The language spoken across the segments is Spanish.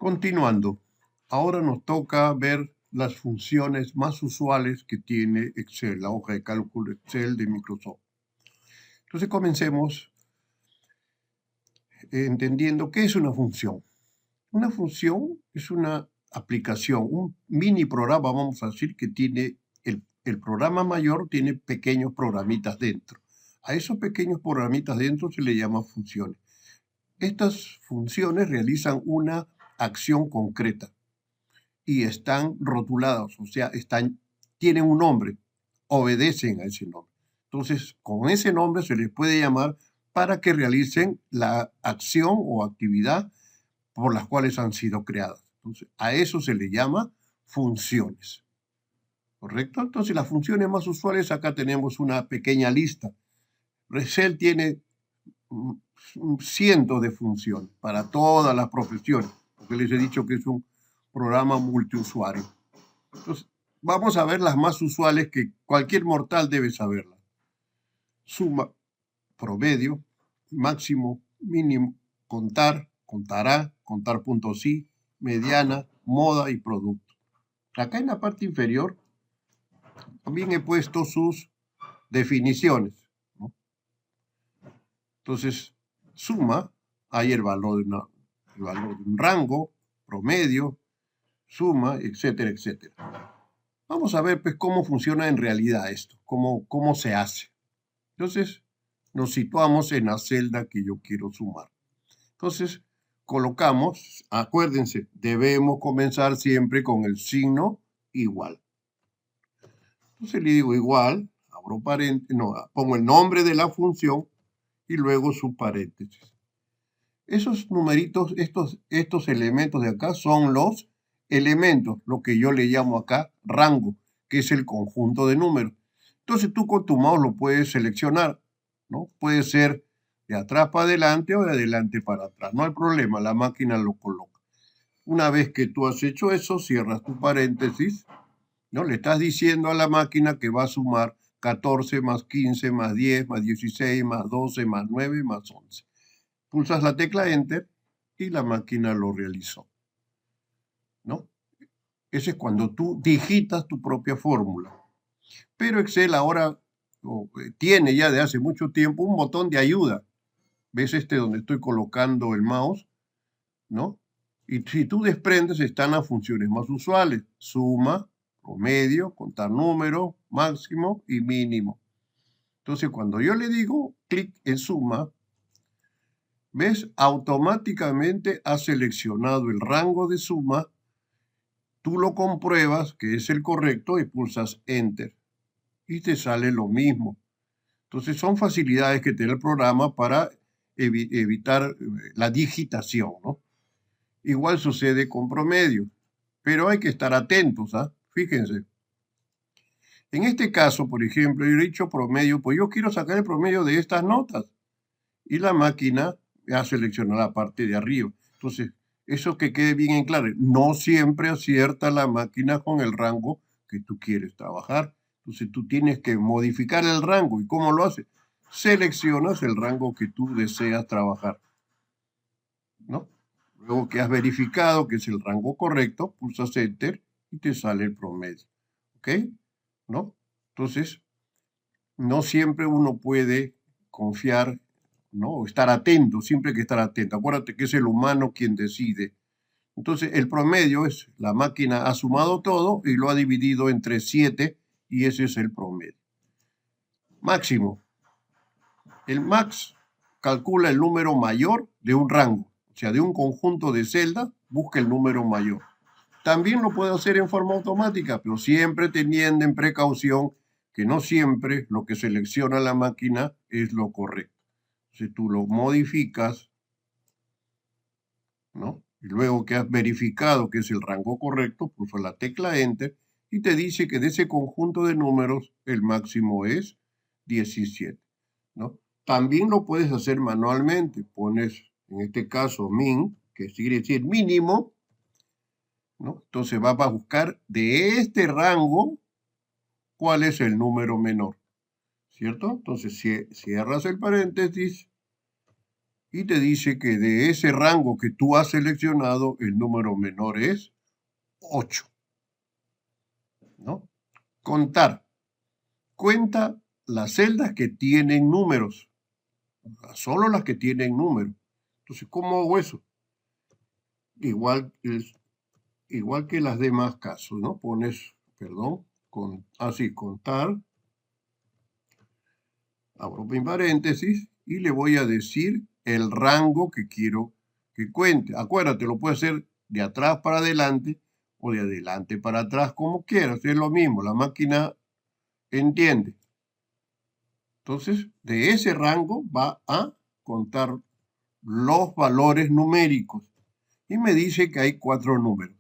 Continuando, ahora nos toca ver las funciones más usuales que tiene Excel, la hoja de cálculo Excel de Microsoft. Entonces comencemos entendiendo qué es una función. Una función es una aplicación, un mini programa, vamos a decir, que tiene el programa mayor, tiene pequeños programitas dentro. A esos pequeños programitas dentro se le llama funciones. Estas funciones realizan una acción concreta y están rotulados, o sea, tienen un nombre, obedecen a ese nombre. Entonces, con ese nombre se les puede llamar para que realicen la acción o actividad por las cuales han sido creadas. Entonces, a eso se le llama funciones. ¿Correcto? Entonces, las funciones más usuales, acá tenemos una pequeña lista. Excel tiene cientos de funciones para todas las profesiones, porque les he dicho que es un programa multiusuario. Entonces, vamos a ver las más usuales que cualquier mortal debe saberlas. Suma, promedio, máximo, mínimo, contar, contará, contar puntos sí, mediana, moda y producto. Acá en la parte inferior también he puesto sus definiciones, ¿no? Entonces, suma, hay el valor de un rango, promedio, suma, etcétera, etcétera. Vamos a ver pues cómo funciona en realidad esto, cómo se hace. Entonces, nos situamos en la celda que yo quiero sumar. Entonces, colocamos, acuérdense, debemos comenzar siempre con el signo igual. Entonces le digo igual, abro paréntesis, no, pongo el nombre de la función y luego su paréntesis. Esos numeritos, estos elementos de acá son los elementos, lo que yo le llamo acá rango, que es el conjunto de números. Entonces tú con tu mouse lo puedes seleccionar, ¿no? Puede ser de atrás para adelante o de adelante para atrás. No hay problema, la máquina lo coloca. Una vez que tú has hecho eso, cierras tu paréntesis, ¿no? Le estás diciendo a la máquina que va a sumar 14 más 15 más 10 más 16 más 12 más 9 más 11. Pulsas la tecla Enter y la máquina lo realizó, ¿no? Ese es cuando tú digitas tu propia fórmula. Pero Excel ahora tiene ya de hace mucho tiempo un botón de ayuda. ¿Ves donde estoy colocando el mouse? ¿No? Y si tú desprendes, están las funciones más usuales: suma, promedio, contar números, máximo y mínimo. Entonces, cuando yo le digo clic en suma, ¿ves? Automáticamente ha seleccionado el rango de suma, tú lo compruebas que es el correcto y pulsas Enter y te sale lo mismo. Entonces son facilidades que tiene el programa para evitar la digitación, ¿no? Igual sucede con promedio, pero hay que estar atentos, ¿ah? Fíjense. En este caso, por ejemplo, yo he dicho promedio, pues yo quiero sacar el promedio de estas notas y la máquina ha seleccionado la parte de arriba. Entonces, eso que quede bien en claro, no siempre acierta la máquina con el rango que tú quieres trabajar. Entonces, tú tienes que modificar el rango. ¿Y cómo lo haces? Seleccionas el rango que tú deseas trabajar, ¿no? Luego que has verificado que es el rango correcto, pulsas Enter y te sale el promedio. ¿Ok? ¿No? Entonces, no siempre uno puede confiar, ¿no? Estar atento, siempre hay que estar atento. Acuérdate que es el humano quien decide. Entonces, el promedio es, la máquina ha sumado todo y lo ha dividido entre 7 y ese es el promedio. Máximo. El max calcula el número mayor de un rango, o sea, de un conjunto de celdas, busca el número mayor. También lo puede hacer en forma automática, pero siempre teniendo en precaución que no siempre lo que selecciona la máquina es lo correcto. Si tú lo modificas, ¿no? Y luego que has verificado que es el rango correcto, pulsa la tecla Enter y te dice que de ese conjunto de números el máximo es 17, ¿no? También lo puedes hacer manualmente. Pones, en este caso, min, que quiere decir mínimo, ¿no? Entonces vas a buscar de este rango cuál es el número menor, ¿cierto? Entonces cierras el paréntesis y te dice que de ese rango que tú has seleccionado, el número menor es 8, ¿no? Contar. Cuenta las celdas que tienen números, solo las que tienen números. Entonces, ¿cómo hago eso? Igual, igual que las demás casos, ¿no? Pones, perdón, así, contar, abro mi paréntesis y le voy a decir el rango que quiero que cuente. Acuérdate, lo puede hacer de atrás para adelante o de adelante para atrás, como quieras, es lo mismo, la máquina entiende. Entonces, de ese rango va a contar los valores numéricos y me dice que hay 4 números,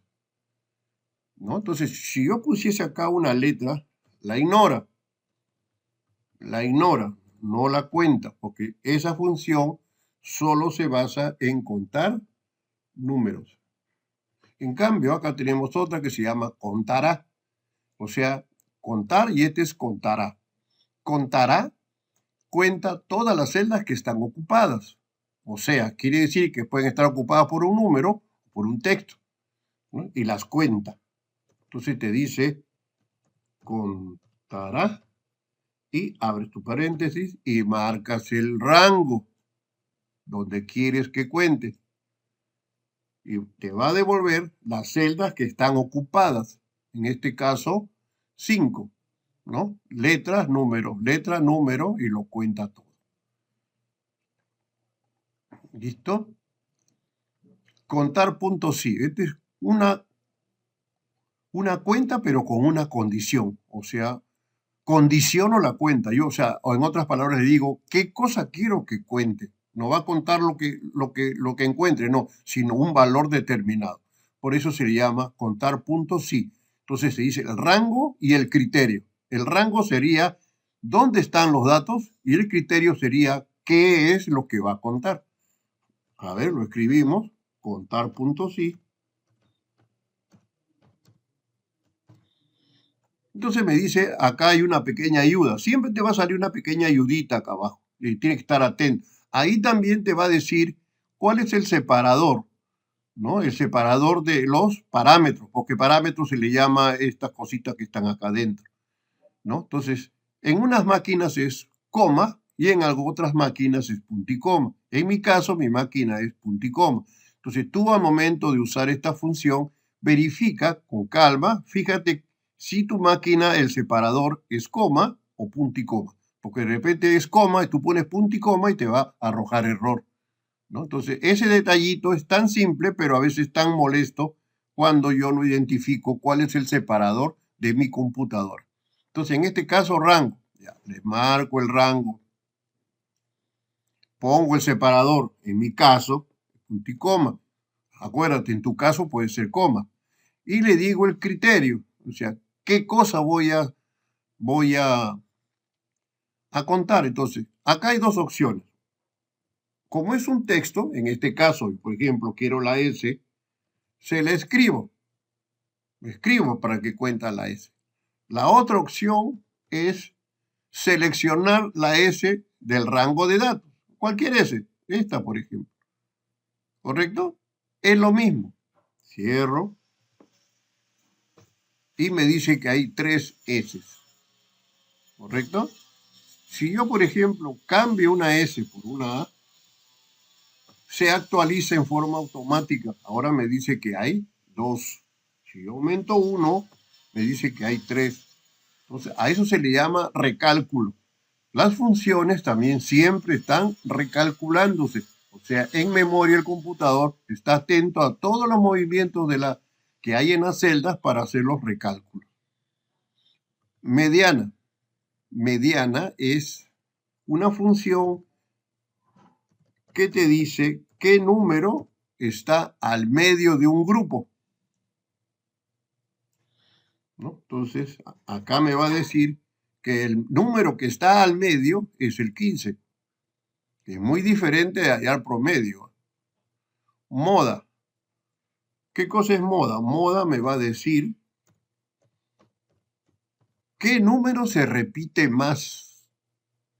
¿no? Entonces, si yo pusiese acá una letra, la ignora, no la cuenta, porque esa función solo se basa en contar números. En cambio, acá tenemos otra que se llama contará, o sea, contar y este es contará. Contará cuenta todas las celdas que están ocupadas. O sea, quiere decir que pueden estar ocupadas por un número o por un texto, ¿no? Y las cuenta. Entonces te dice contará y abres tu paréntesis y marcas el rango donde quieres que cuente. Y te va a devolver las celdas que están ocupadas. En este caso, 5, ¿no? Letras, números, letra, número y lo cuenta todo. ¿Listo? Contar puntos sí. Esta es una cuenta, pero con una condición. O sea, condiciono la cuenta. Yo, o sea, o en otras palabras le digo, ¿qué cosa quiero que cuente? No va a contar lo que encuentre, no, sino un valor determinado. Por eso se le llama contar puntos sí. Entonces se dice el rango y el criterio. El rango sería dónde están los datos y el criterio sería qué es lo que va a contar. A ver, lo escribimos, contar puntos sí. Entonces me dice, acá hay una pequeña ayuda. Siempre te va a salir una pequeña ayudita acá abajo. Y tienes que estar atento. Ahí también te va a decir cuál es el separador, ¿no? El separador de los parámetros, porque parámetros se le llama a estas cositas que están acá adentro, ¿no? Entonces, en unas máquinas es coma y en otras máquinas es punto y coma. En mi caso, mi máquina es punto y coma. Entonces, tú al momento de usar esta función, verifica con calma, fíjate si tu máquina, el separador es coma o punto y coma. Porque de repente es coma y tú pones punto y coma y te va a arrojar error, ¿no? Entonces, ese detallito es tan simple, pero a veces tan molesto cuando yo no identifico cuál es el separador de mi computadora. Entonces, en este caso, rango. Ya, le marco el rango, pongo el separador, en mi caso, punto y coma. Acuérdate, en tu caso puede ser coma. Y le digo el criterio, o sea, qué cosa voy a contar. Entonces, acá hay dos opciones. Como es un texto, en este caso, por ejemplo, quiero la S, se la escribo para que cuenta la S. La otra opción es seleccionar la S del rango de datos. Cualquier S, esta por ejemplo. ¿Correcto? Es lo mismo. Cierro y me dice que hay 3 S. ¿Correcto? Si yo, por ejemplo, cambio una S por una A, se actualiza en forma automática. Ahora me dice que hay 2. Si yo aumento 1, me dice que hay 3. Entonces, a eso se le llama recálculo. Las funciones también siempre están recalculándose. O sea, en memoria el computador está atento a todos los movimientos que hay en las celdas para hacer los recálculos. Mediana. Mediana es una función que te dice qué número está al medio de un grupo, ¿no? Entonces, acá me va a decir que el número que está al medio es el 15. Es muy diferente de hallar promedio. Moda. ¿Qué cosa es moda? Moda me va a decir qué número se repite más.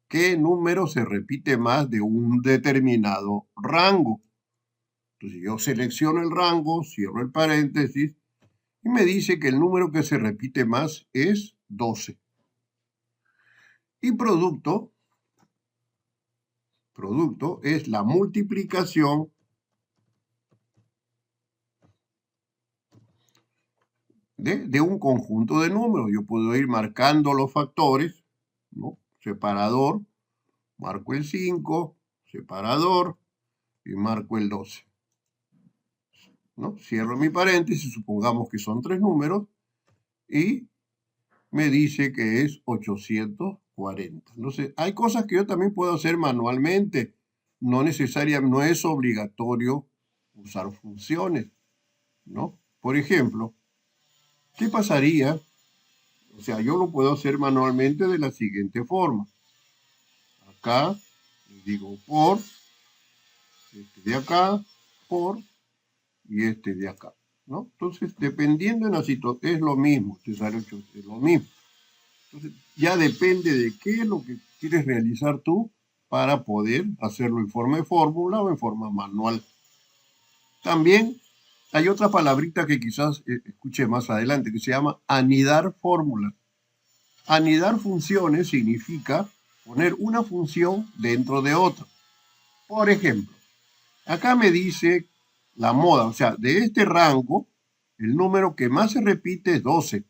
¿Qué número se repite más de un determinado rango. Entonces yo selecciono el rango, cierro el paréntesis y me dice que el número que se repite más es 12. Y producto es la multiplicación de un conjunto de números. Yo puedo ir marcando los factores, ¿no? Separador, marco el 5, separador y marco el 12. ¿No? Cierro mi paréntesis, supongamos que son 3 números y me dice que es 840. Entonces, hay cosas que yo también puedo hacer manualmente. No necesariamente, no es obligatorio usar funciones, ¿no? Por ejemplo, ¿qué pasaría? O sea, yo lo puedo hacer manualmente de la siguiente forma. Acá digo por, este de acá, por, y este de acá, ¿no? Entonces, dependiendo de la situación, es lo mismo, es lo mismo. Entonces, ya depende de qué es lo que quieres realizar tú para poder hacerlo en forma de fórmula o en forma manual. También hay otra palabrita que quizás escuche más adelante, que se llama anidar fórmulas. Anidar funciones significa poner una función dentro de otra. Por ejemplo, acá me dice la moda, o sea, de este rango, el número que más se repite es 12.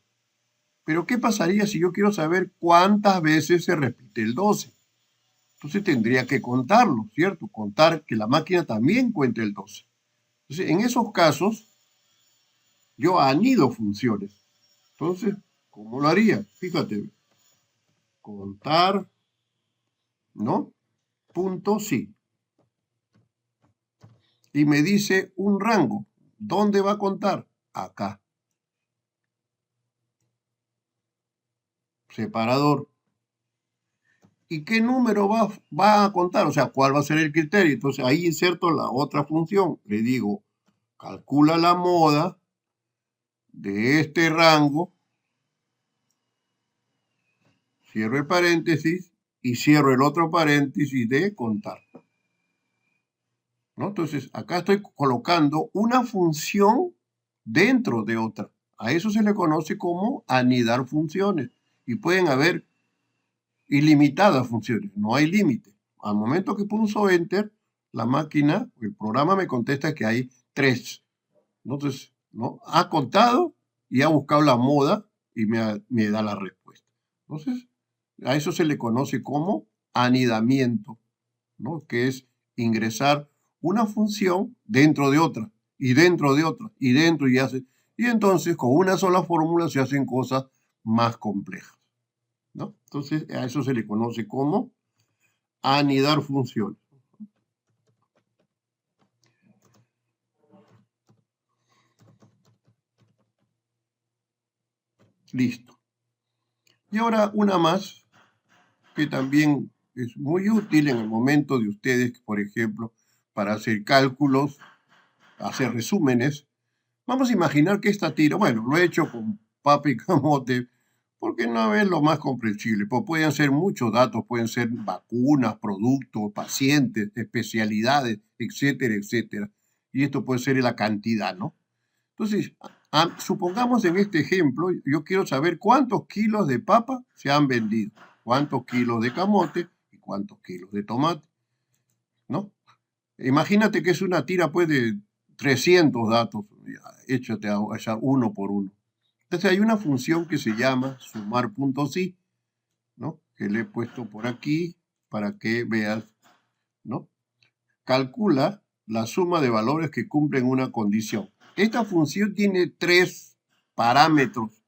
Pero ¿qué pasaría si yo quiero saber cuántas veces se repite el 12? Entonces tendría que contarlo, ¿cierto? Contar que la máquina también cuente el 12. Entonces, en esos casos, yo anido funciones. Entonces, ¿cómo lo haría? Fíjate, contar, ¿no? Punto sí. Y me dice un rango. ¿Dónde va a contar? Acá. Separador. ¿Y qué número va a contar? O sea, ¿cuál va a ser el criterio? Entonces ahí inserto la otra función. Le digo, calcula la moda de este rango, cierro el paréntesis y cierro el otro paréntesis de contar. ¿No? Entonces, acá estoy colocando una función dentro de otra. A eso se le conoce como anidar funciones. Y pueden haber ilimitadas funciones, no hay límite. Al momento que pulso Enter, la máquina, el programa me contesta que hay 3. Entonces, ¿no? Ha contado y ha buscado la moda y me da la respuesta. Entonces, a eso se le conoce como anidamiento, ¿no? Que es ingresar una función dentro de otra, y dentro de otra, y dentro y hace. Y entonces, con una sola fórmula se hacen cosas más complejas, ¿no? Entonces, a eso se le conoce como anidar funciones. Listo. Y ahora una más que también es muy útil en el momento de ustedes, por ejemplo, para hacer cálculos, hacer resúmenes. Vamos a imaginar que esta tira, bueno, lo he hecho con papa y camote, porque no es lo más comprensible, pues pueden ser muchos datos, pueden ser vacunas, productos, pacientes, especialidades, etcétera, etcétera. Y esto puede ser la cantidad, ¿no? Entonces, supongamos en este ejemplo, yo quiero saber cuántos kilos de papa se han vendido, cuántos kilos de camote y cuántos kilos de tomate, ¿no? Imagínate que es una tira pues de 300 datos, échate a uno por uno. Entonces hay una función que se llama sumar.si, ¿no? Que le he puesto por aquí para que veas, ¿no? Calcula la suma de valores que cumplen una condición. Esta función tiene 3 parámetros.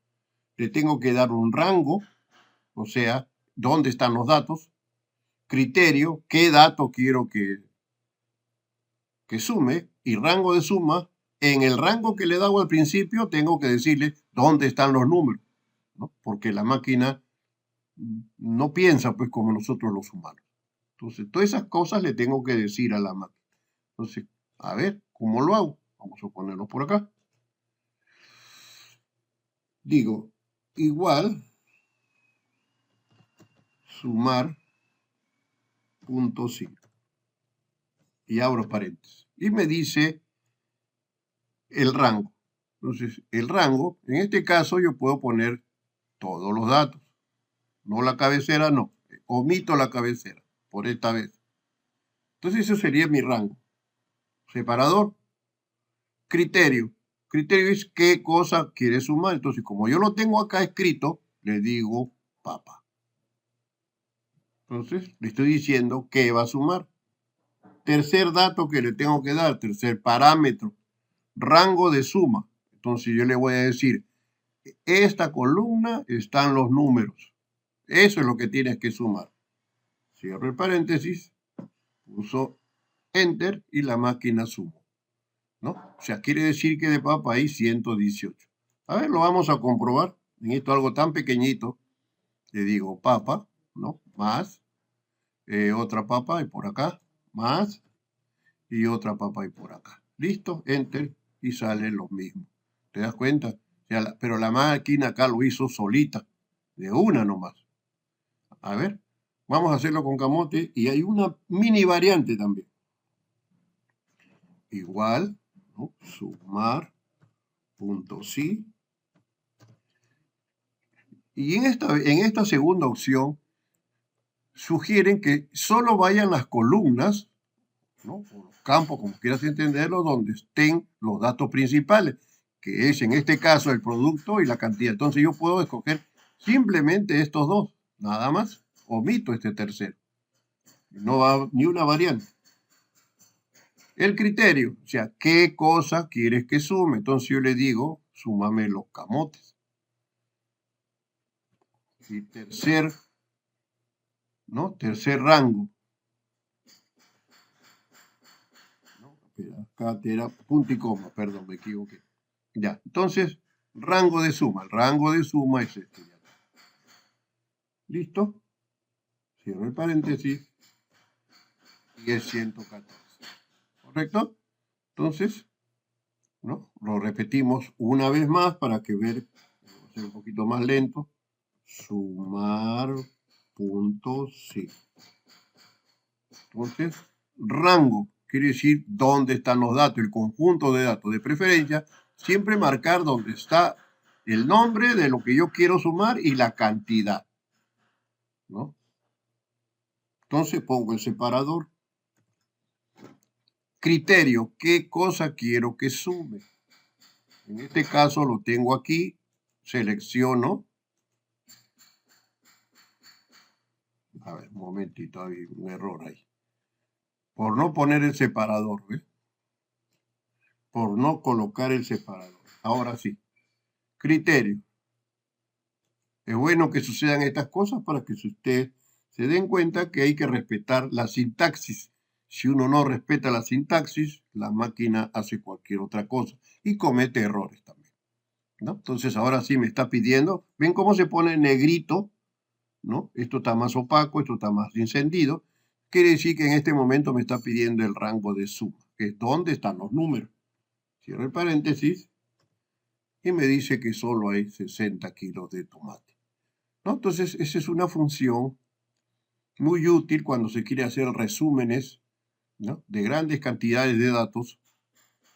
Le tengo que dar un rango, o sea, dónde están los datos, criterio, qué dato quiero que sume, y rango de suma. En el rango que le he dado al principio, tengo que decirle dónde están los números, ¿no? Porque la máquina no piensa pues como nosotros los humanos. Entonces, todas esas cosas le tengo que decir a la máquina. Entonces, a ver, ¿cómo lo hago? Vamos a ponerlo por acá. Digo, igual sumar punto sí. y abro paréntesis. Y me dice el rango. Entonces, el rango, en este caso yo puedo poner todos los datos. No la cabecera, no. Omito la cabecera por esta vez. Entonces, eso sería mi rango. Separador. Criterio. Criterio es qué cosa quiere sumar. Entonces, como yo lo tengo acá escrito, le digo papa. Entonces, le estoy diciendo qué va a sumar. Tercer dato que le tengo que dar, tercer parámetro, rango de suma. Entonces, yo le voy a decir, esta columna están los números. Eso es lo que tienes que sumar. Cierro el paréntesis, uso Enter y la máquina suma. ¿No? O sea, quiere decir que de papa hay 118. A ver, lo vamos a comprobar. En esto algo tan pequeñito. Le digo papa, ¿no? Más. Otra papa y por acá. Más. Y otra papa y por acá. Listo, Enter y sale lo mismo. ¿Te das cuenta? O sea, pero la máquina acá lo hizo solita. De una nomás. A ver, vamos a hacerlo con camote y hay una mini variante también. Igual, ¿no? Sumar, punto sí. Y en esta segunda opción sugieren que solo vayan las columnas, ¿no? O los campos, como quieras entenderlo, donde estén los datos principales, que es en este caso el producto y la cantidad. Entonces yo puedo escoger simplemente estos dos, nada más. Omito este tercero. No va ni una variante. El criterio, o sea, ¿qué cosa quieres que sume? Entonces yo le digo, súmame los camotes. Y tercer rango. ¿No? Acá era punto y coma, perdón, me equivoqué. Ya, entonces, rango de suma. El rango de suma es este. Ya. ¿Listo? Cierro el paréntesis. Y es 114. ¿Correcto? Entonces, ¿no? Lo repetimos una vez más para que ver, voy a ser un poquito más lento. Sumar punto sí. Entonces, rango quiere decir dónde están los datos, el conjunto de datos. De preferencia, siempre marcar dónde está el nombre de lo que yo quiero sumar y la cantidad, ¿no? Entonces pongo el separador. Criterio, ¿qué cosa quiero que sume? En este caso lo tengo aquí, selecciono. A ver, un momentito, hay un error ahí. Por no poner el separador, ¿ves? Por no colocar el separador. Ahora sí. Criterio. Es bueno que sucedan estas cosas para que ustedes se den cuenta que hay que respetar la sintaxis. Si uno no respeta la sintaxis, la máquina hace cualquier otra cosa y comete errores también, ¿no? Entonces ahora sí me está pidiendo, ¿ven cómo se pone negrito? ¿No? Esto está más opaco, esto está más encendido. Quiere decir que en este momento me está pidiendo el rango de suma, que es dónde están los números. Cierro el paréntesis y me dice que solo hay 60 kilos de tomate. ¿No? Entonces, esa es una función muy útil cuando se quiere hacer resúmenes, ¿no? De grandes cantidades de datos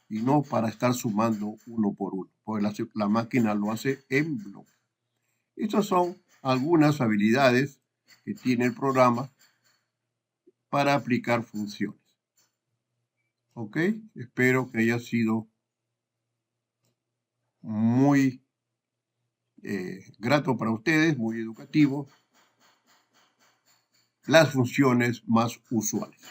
y no para estar sumando uno por uno, porque la máquina lo hace en bloque. Estas son algunas habilidades que tiene el programa para aplicar funciones. ¿Ok? Espero que haya sido muy grato para ustedes, muy educativo, las funciones más usuales.